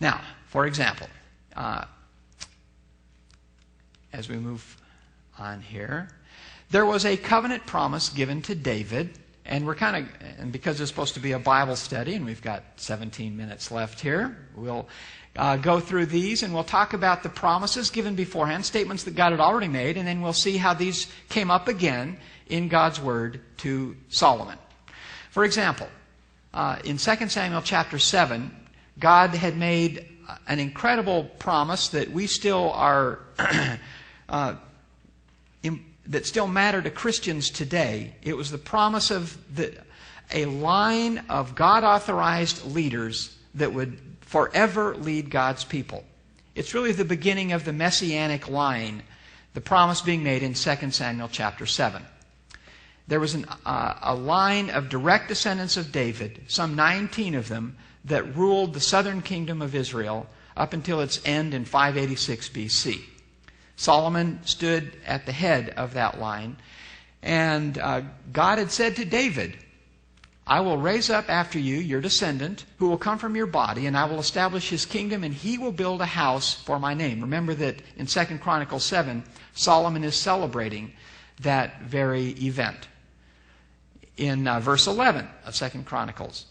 Now, for example, as we move on here, there was a covenant promise given to David, and and because it's supposed to be a Bible study, and we've got 17 minutes left here, we'll go through these, and we'll talk about the promises given beforehand, statements that God had already made, and then we'll see how these came up again in God's Word to Solomon. For example, in 2 Samuel chapter 7, God had made an incredible promise that we still are that still matter to Christians today. It was the promise of a line of God-authorized leaders that would forever lead God's people. It's really the beginning of the messianic line, the promise being made in 2 Samuel chapter 7. There was a line of direct descendants of David, some 19 of them, that ruled the southern kingdom of Israel up until its end in 586 BC. Solomon stood at the head of that line, and God had said to David, I will raise up after you your descendant who will come from your body, and I will establish his kingdom, and he will build a house for my name. Remember that in 2 Chronicles 7, Solomon is celebrating that very event. In verse 11 of 2 Chronicles,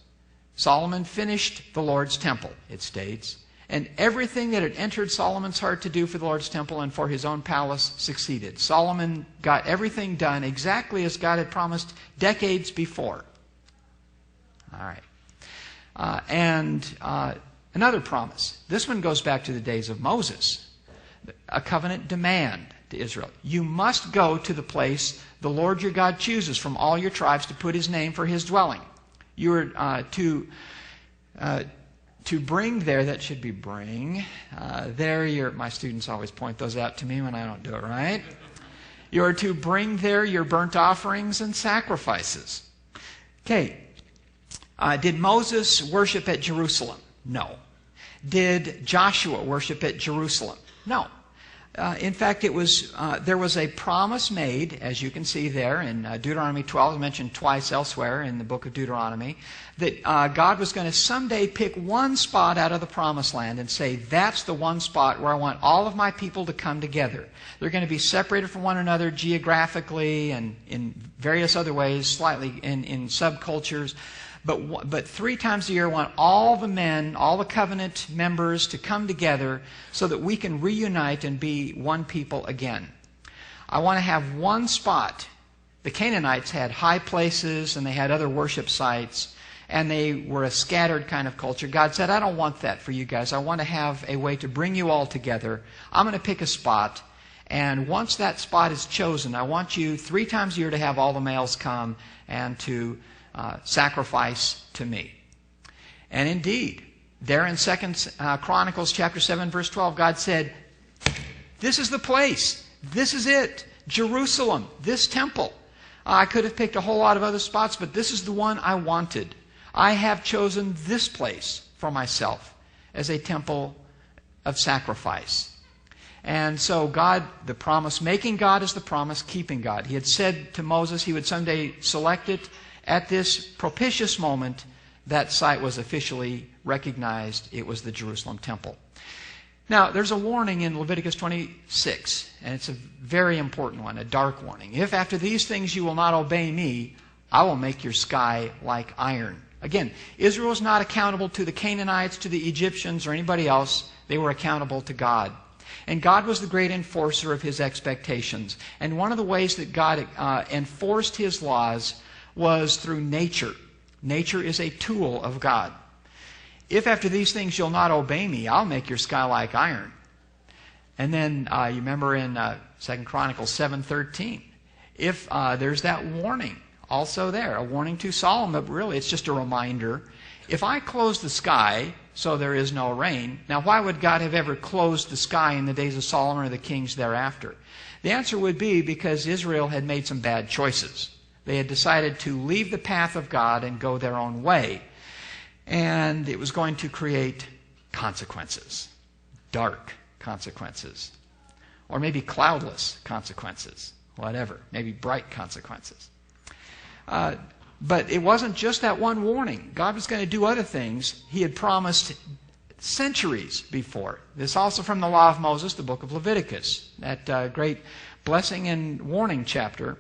Solomon finished the Lord's temple, it states, and everything that had entered Solomon's heart to do for the Lord's temple and for his own palace succeeded. Solomon got everything done exactly as God had promised decades before. All right. Another promise. This one goes back to the days of Moses. A covenant demand to Israel. You must go to the place the Lord your God chooses from all your tribes to put his name for his dwelling. You are to bring there, that should be bring. My students always point those out to me when I don't do it right. You are to bring there your burnt offerings and sacrifices. Okay. Did Moses worship at Jerusalem? No. Did Joshua worship at Jerusalem? No. In fact, there was a promise made, as you can see there in Deuteronomy 12, mentioned twice elsewhere in the book of Deuteronomy, that God was going to someday pick one spot out of the promised land and say, that's the one spot where I want all of my people to come together. They're going to be separated from one another geographically and in various other ways, slightly in subcultures. But 3 times a year, I want all the men, all the covenant members to come together so that we can reunite and be one people again. I want to have one spot. The Canaanites had high places and they had other worship sites, and they were a scattered kind of culture. God said, I don't want that for you guys. I want to have a way to bring you all together. I'm going to pick a spot, and once that spot is chosen, I want you 3 times a year to have all the males come and to sacrifice to me. And indeed, there in 2 Chronicles chapter 7, verse 12, God said, this is the place. This is it. Jerusalem, this temple. I could have picked a whole lot of other spots, but this is the one I wanted. I have chosen this place for myself as a temple of sacrifice. And so God, the promise-making God, is the promise-keeping God. He had said to Moses he would someday select it. At this propitious moment, that site was officially recognized. It was the Jerusalem temple. Now, there's a warning in Leviticus 26, and it's a very important one, a dark warning. If after these things you will not obey me, I will make your sky like iron. Again, Israel was not accountable to the Canaanites, to the Egyptians, or anybody else. They were accountable to God. And God was the great enforcer of his expectations. And one of the ways that God enforced his laws was through nature. Nature is a tool of God. If after these things you'll not obey me, I'll make your sky like iron. And then you remember in 2 Chronicles 7:13, if there's that warning also there, a warning to Solomon, but really it's just a reminder. If I close the sky so there is no rain, now why would God have ever closed the sky in the days of Solomon or the kings thereafter? The answer would be because Israel had made some bad choices. They had decided to leave the path of God and go their own way. And it was going to create consequences. Dark consequences. Or maybe cloudless consequences. Whatever. Maybe bright consequences. But it wasn't just that one warning. God was going to do other things. He had promised centuries before. This also from the Law of Moses, the book of Leviticus, that great blessing and warning chapter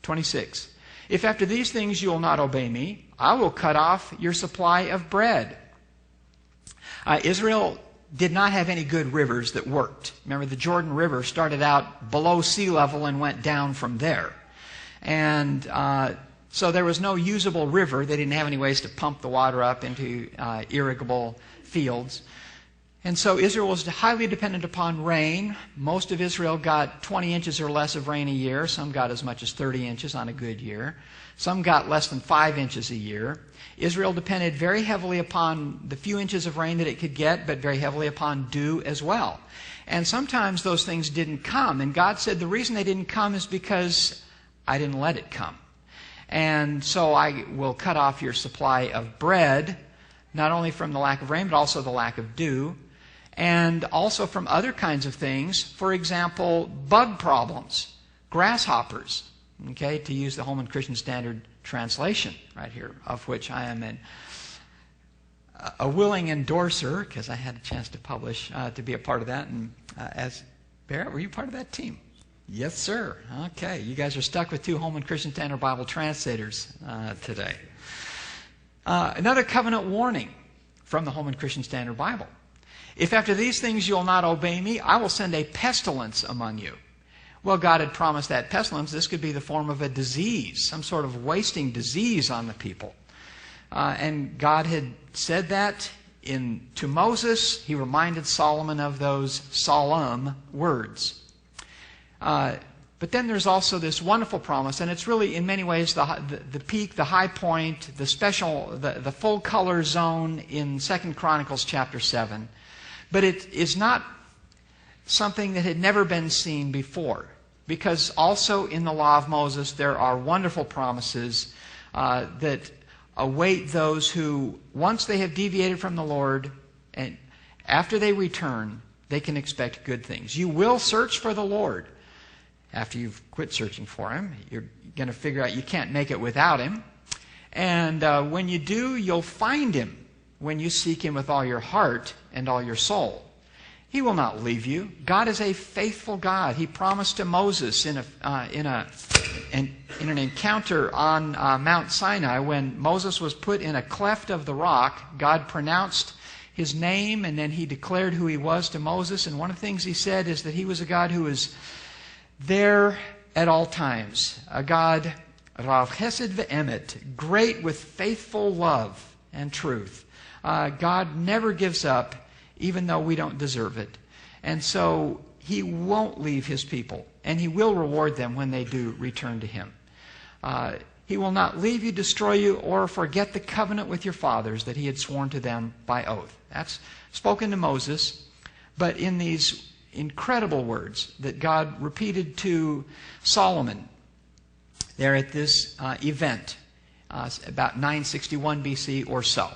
26. If after these things you will not obey me, I will cut off your supply of bread. Israel did not have any good rivers that worked. Remember, the Jordan River started out below sea level and went down from there. And so there was no usable river. They didn't have any ways to pump the water up into irrigable fields. And so Israel was highly dependent upon rain. Most of Israel got 20 inches or less of rain a year. Some got as much as 30 inches on a good year. Some got less than 5 inches a year. Israel depended very heavily upon the few inches of rain that it could get, but very heavily upon dew as well. And sometimes those things didn't come. And God said the reason they didn't come is because I didn't let it come. And so I will cut off your supply of bread, not only from the lack of rain, but also the lack of dew, and also from other kinds of things. For example, bug problems, grasshoppers, okay, to use the Holman Christian Standard Translation right here, of which I am a willing endorser, because I had a chance to publish, to be a part of that. And as Barrett, were you part of that team? Yes, sir. Okay, you guys are stuck with 2 Holman Christian Standard Bible translators today. Another covenant warning from the Holman Christian Standard Bible. If after these things you will not obey me, I will send a pestilence among you. Well, God had promised that pestilence. This could be the form of a disease, some sort of wasting disease on the people. And God had said that to Moses. He reminded Solomon of those solemn words. But then there's also this wonderful promise, and it's really in many ways the peak, the high point, the full color zone in 2 Chronicles chapter 7. But it is not something that had never been seen before, because also in the Law of Moses there are wonderful promises that await those who, once they have deviated from the Lord, and after they return, they can expect good things. You will search for the Lord. After you've quit searching for Him, you're going to figure out you can't make it without Him. And when you do, you'll find Him when you seek Him with all your heart and all your soul. He will not leave you. God is a faithful God. He promised to Moses in an encounter on Mount Sinai, when Moses was put in a cleft of the rock, God pronounced His name, and then He declared who He was to Moses. And one of the things He said is that He was a God who is there at all times. A God, Rav Chesed ve'emet, great with faithful love and truth. God never gives up, even though we don't deserve it. And so He won't leave His people, and He will reward them when they do return to Him. He will not leave you, destroy you, or forget the covenant with your fathers that He had sworn to them by oath. That's spoken to Moses, but in these incredible words that God repeated to Solomon there at this event, about 961 BC or so.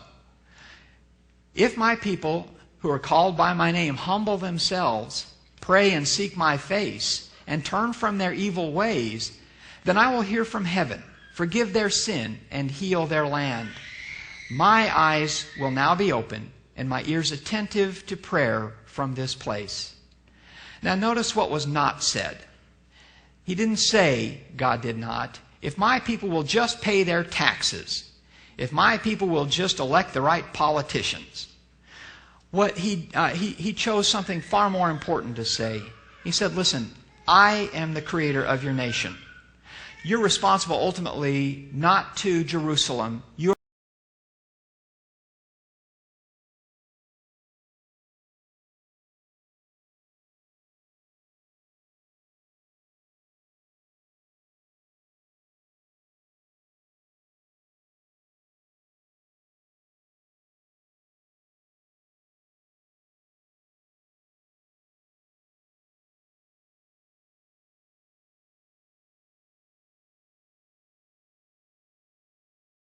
If my people who are called by my name humble themselves, pray and seek my face, and turn from their evil ways, then I will hear from heaven, forgive their sin, and heal their land. My eyes will now be open, and my ears attentive to prayer from this place. Now notice what was not said. He didn't say, God did not, if my people will just pay their taxes, if my people will just elect the right politicians. What he chose something far more important to say. He said, listen, I am the creator of your nation. You're responsible ultimately not to Jerusalem. You're